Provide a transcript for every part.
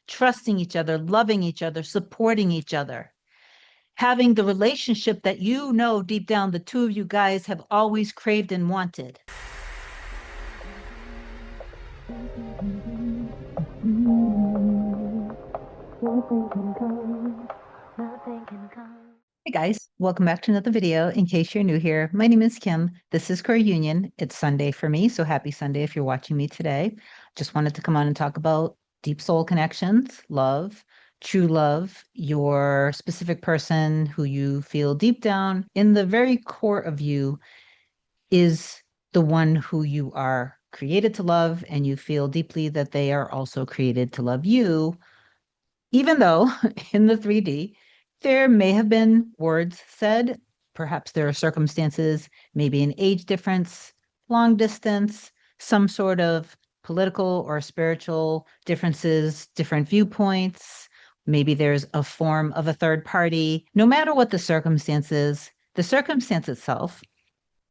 trusting each other, loving each other, supporting each other, having the relationship that you know deep down the two of you guys have always craved and wanted. Hey guys, welcome back to another video. In case you're new here, my name is Kim. This is Core Union. It's Sunday for me, so happy Sunday if you're watching me today. Just wanted to come on and talk about deep soul connections, love, true love, your specific person who you feel deep down in the very core of you is the one who you are created to love, and you feel deeply that they are also created to love you, even though in the 3D, there may have been words said, perhaps there are circumstances, maybe an age difference, long distance, some sort of political or spiritual differences, different viewpoints. Maybe there's a form of a third party. No matter what the circumstance itself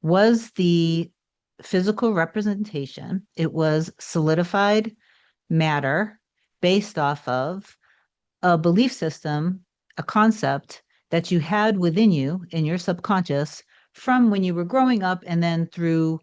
was the physical representation. It was solidified matter based off of a belief system, a concept that you had within you in your subconscious from when you were growing up and then through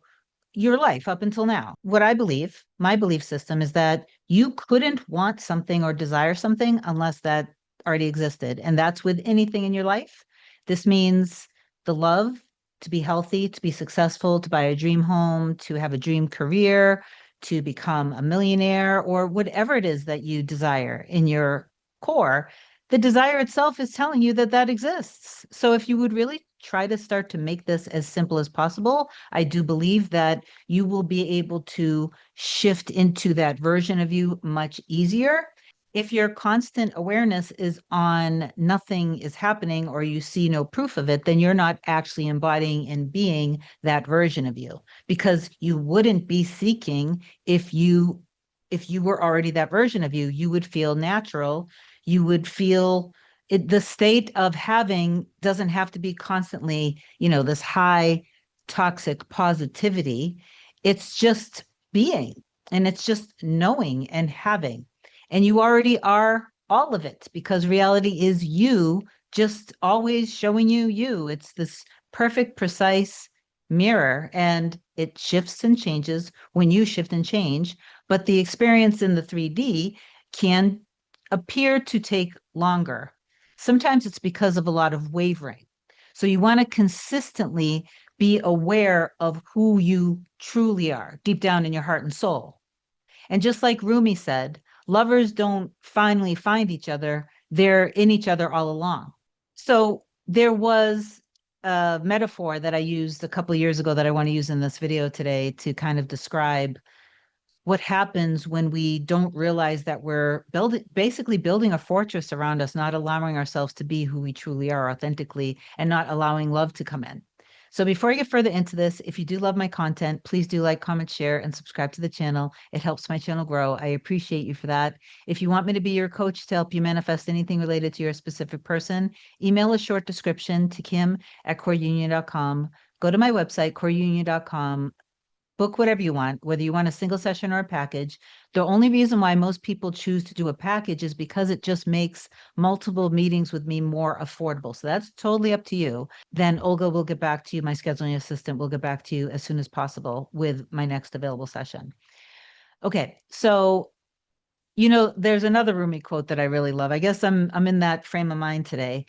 your life up until now. What I believe, my belief system is that you couldn't want something or desire something unless that already existed. And that's with anything in your life. This means the love to be healthy, to be successful, to buy a dream home, to have a dream career, to become a millionaire, or whatever it is that you desire in your core. The desire itself is telling you that that exists. So if you would really try to start to make this as simple as possible, I do believe that you will be able to shift into that version of you much easier. If your constant awareness is on nothing is happening or you see no proof of it, then you're not actually embodying and being that version of you, because you wouldn't be seeking if you were already that version of you. You would feel natural. You would feel it, the state of having doesn't have to be constantly, this high toxic positivity. It's just being, and it's just knowing and having. And you already are all of it, because reality is you just always showing you you. It's this perfect, precise mirror, and it shifts and changes when you shift and change. But the experience in the 3D can appear to take longer. Sometimes it's because of a lot of wavering. So you want to consistently be aware of who you truly are deep down in your heart and soul. And just like Rumi said, lovers don't finally find each other, they're in each other all along. So there was a metaphor that I used a couple of years ago that I want to use in this video today to kind of describe what happens when we don't realize that we're basically building a fortress around us, not allowing ourselves to be who we truly are authentically, and not allowing love to come in. So before I get further into this, if you do love my content, please do like, comment, share, and subscribe to the channel. It helps my channel grow. I appreciate you for that. If you want me to be your coach to help you manifest anything related to your specific person, email a short description to kim@coreunion.com. Go to my website, coreunion.com. Book whatever you want, whether you want a single session or a package. The only reason why most people choose to do a package is because it just makes multiple meetings with me more affordable. So that's totally up to you. Then Olga will get back to you. My scheduling assistant will get back to you as soon as possible with my next available session. Okay, so there's another Rumi quote that I really love. I guess I'm in that frame of mind today.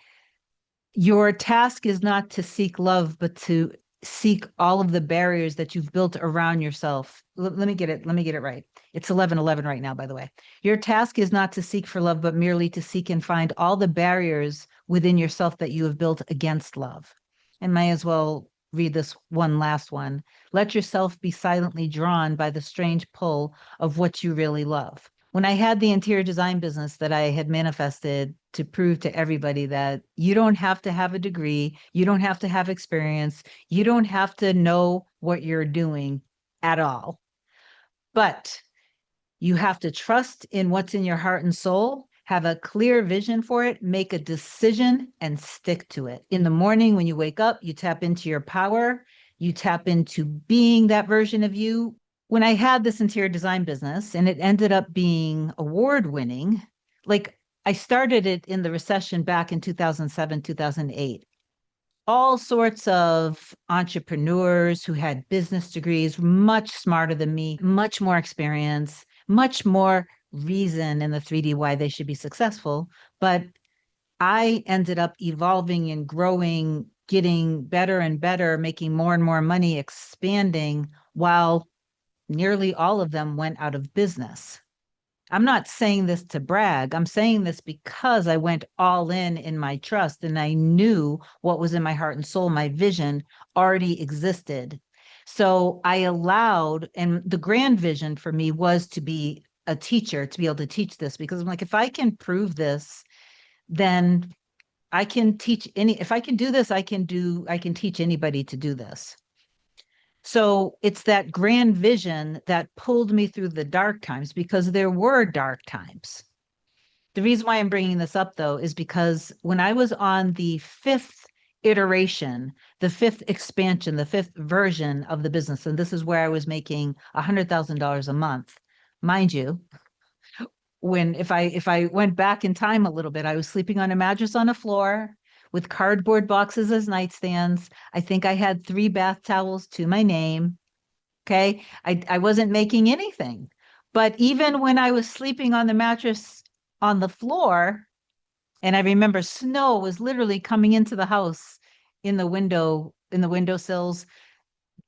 Your task is not to seek love, but to seek all of the barriers that you've built around yourself. Let me get it right. It's 11:11 right now, by the way. Your task is not to seek for love, but merely to seek and find all the barriers within yourself that you have built against love. And may as well read this one last one. Let yourself be silently drawn by the strange pull of what you really love. When I had the interior design business that I had manifested to prove to everybody that you don't have to have a degree, you don't have to have experience, you don't have to know what you're doing at all. But you have to trust in what's in your heart and soul, have a clear vision for it, make a decision, and stick to it. In the morning, when you wake up, you tap into your power, you tap into being that version of you. When I had this interior design business and it ended up being award winning, like I started it in the recession back in 2007, 2008. All sorts of entrepreneurs who had business degrees, much smarter than me, much more experience, much more reason in the 3D why they should be successful. But I ended up evolving and growing, getting better and better, making more and more money, expanding, while nearly all of them went out of business. I'm not saying this to brag. I'm saying this because I went all in my trust and I knew what was in my heart and soul. My vision already existed. So I allowed, and the grand vision for me was to be a teacher, to be able to teach this, because I'm like, if I can prove this, then I can teach if I can do this, I can teach anybody to do this. So it's that grand vision that pulled me through the dark times, because there were dark times. The reason why I'm bringing this up, though, is because when I was on the fifth iteration, the fifth expansion, the fifth version of the business, and this is where I was making $100,000 a month, mind you, when if I went back in time a little bit, I was sleeping on a mattress on a floor with cardboard boxes as nightstands. I think I had 3 bath towels to my name. Okay. I wasn't making anything. But even when I was sleeping on the mattress on the floor, and I remember snow was literally coming into the house in the windowsills,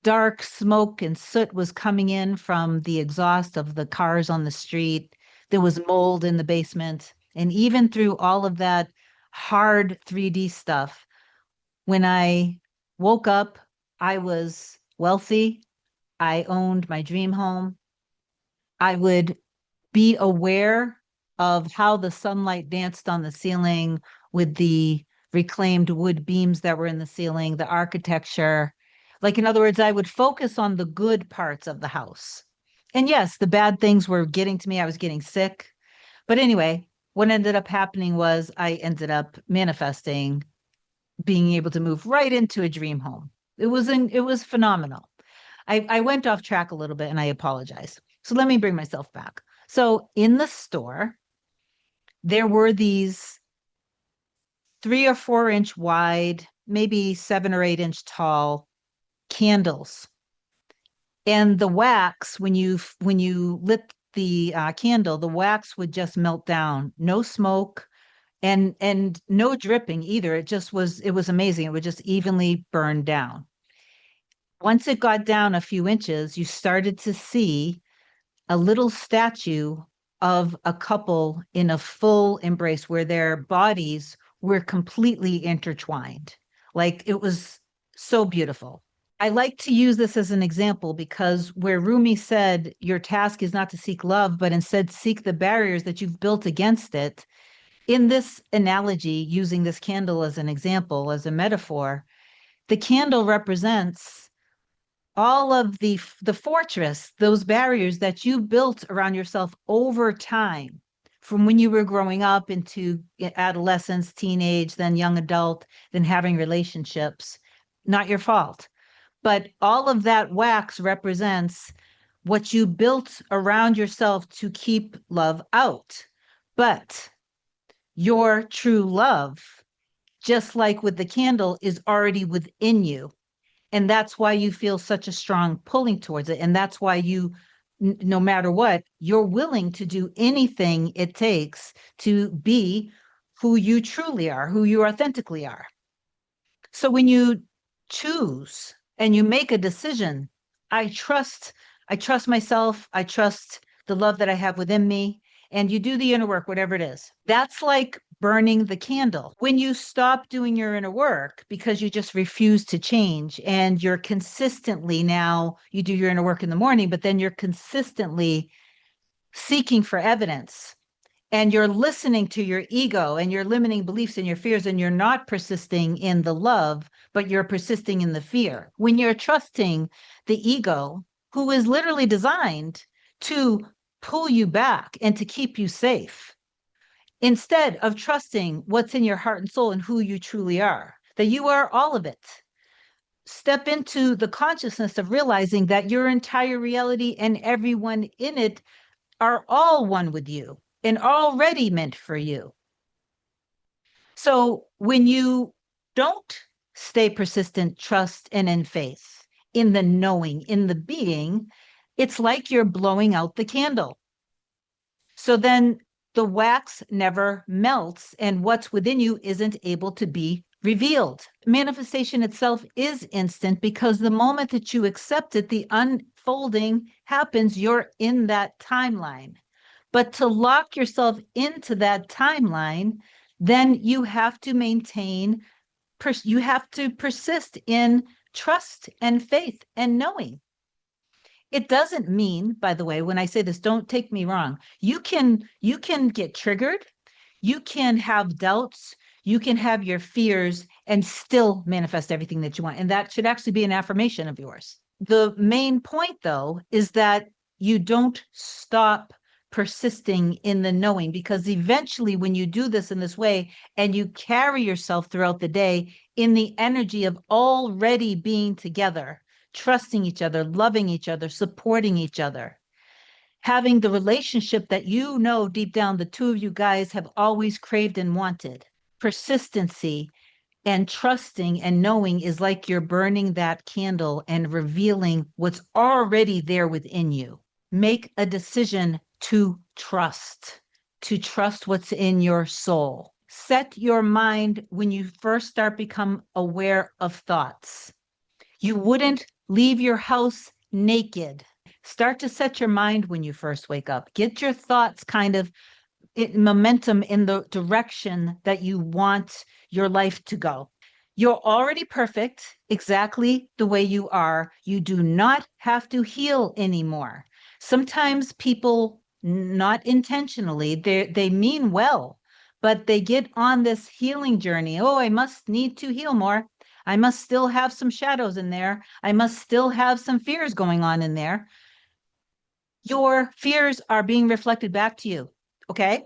dark smoke and soot was coming in from the exhaust of the cars on the street. There was mold in the basement. And even through all of that hard 3D stuff, when I woke up, I was wealthy. I owned my dream home. I would be aware of how the sunlight danced on the ceiling with the reclaimed wood beams that were in the ceiling, the architecture. Like, in other words, I would focus on the good parts of the house. And yes, the bad things were getting to me. I was getting sick. But anyway, what ended up happening was I ended up manifesting being able to move right into a dream home. It was phenomenal. I went off track a little bit and I apologize. So let me bring myself back. So in the store, there were these 3 or 4 inch wide, maybe 7 or 8 inch tall candles. And the wax, when you lit the candle, the wax would just melt down. No smoke and no dripping either. It was amazing. It would just evenly burn down. Once it got down a few inches, you started to see a little statue of a couple in a full embrace where their bodies were completely intertwined. Like, it was so beautiful. I like to use this as an example because where Rumi said, your task is not to seek love, but instead seek the barriers that you've built against it. In this analogy, using this candle as an example, as a metaphor, the candle represents all of the fortress, those barriers that you built around yourself over time, from when you were growing up into adolescence, teenage, then young adult, then having relationships. Not your fault. But all of that wax represents what you built around yourself to keep love out. But your true love, just like with the candle, is already within you. And that's why you feel such a strong pulling towards it. And that's why no matter what, you're willing to do anything it takes to be who you truly are, who you authentically are. So when you choose and you make a decision, I trust, I trust myself, I trust the love that I have within me, and you do the inner work, whatever it is. That's like burning the candle. When you stop doing your inner work because you just refuse to change and you're consistently, now you do your inner work in the morning, but then you're consistently seeking for evidence and you're listening to your ego and your limiting beliefs and your fears, and you're not persisting in the love, but you're persisting in the fear. When you're trusting the ego, who is literally designed to pull you back and to keep you safe, instead of trusting what's in your heart and soul and who you truly are, that you are all of it. Step into the consciousness of realizing that your entire reality and everyone in it are all one with you. and already meant for you. So when you don't stay persistent, trust, and in faith, in the knowing, in the being, it's like you're blowing out the candle. So then the wax never melts, and what's within you isn't able to be revealed. Manifestation itself is instant because the moment that you accept it, the unfolding happens. You're in that timeline. But to lock yourself into that timeline, then you have to you have to persist in trust and faith and knowing. It doesn't mean, by the way, when I say this, don't take me wrong. You can get triggered, you can have doubts, you can have your fears and still manifest everything that you want. And that should actually be an affirmation of yours. The main point, though, is that you don't stop persisting in the knowing, because eventually, when you do this in this way and you carry yourself throughout the day in the energy of already being together, trusting each other, loving each other, supporting each other, having the relationship that you know deep down the two of you guys have always craved and wanted. Persistency and trusting and knowing is like you're burning that candle and revealing what's already there within you. Make a decision to trust what's in your soul. Set your mind when you first start become aware of thoughts. You wouldn't leave your house naked. Start to set your mind when you first wake up. Get your thoughts kind of momentum in the direction that you want your life to go. You're already perfect exactly the way you are. You do not have to heal anymore. Sometimes people, not intentionally, they mean well, but they get on this healing journey. Oh, I must need to heal more. I must still have some shadows in there. I must still have some fears going on in there. Your fears are being reflected back to you. Okay.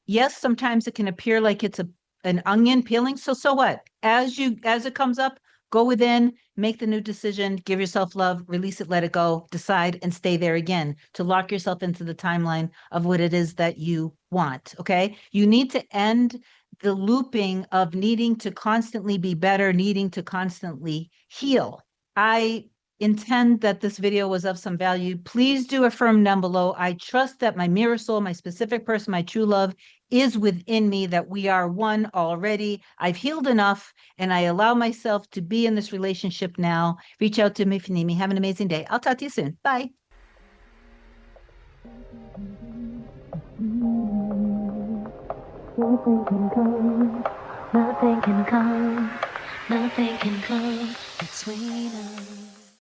Yes, sometimes it can appear like it's an onion peeling. So what? As it comes up, go within, make the new decision, give yourself love, release it, let it go, decide, and stay there again to lock yourself into the timeline of what it is that you want. Okay. You need to end the looping of needing to constantly be better, needing to constantly heal. I intend that this video was of some value. Please do affirm down below. I trust that my mirror soul, my specific person, my true love is within me, that we are one already. I've healed enough and I allow myself to be in this relationship now. Reach out to me if you need me. Have an amazing day. I'll talk to you soon. Bye. Nothing can come, nothing can come, nothing can come between us.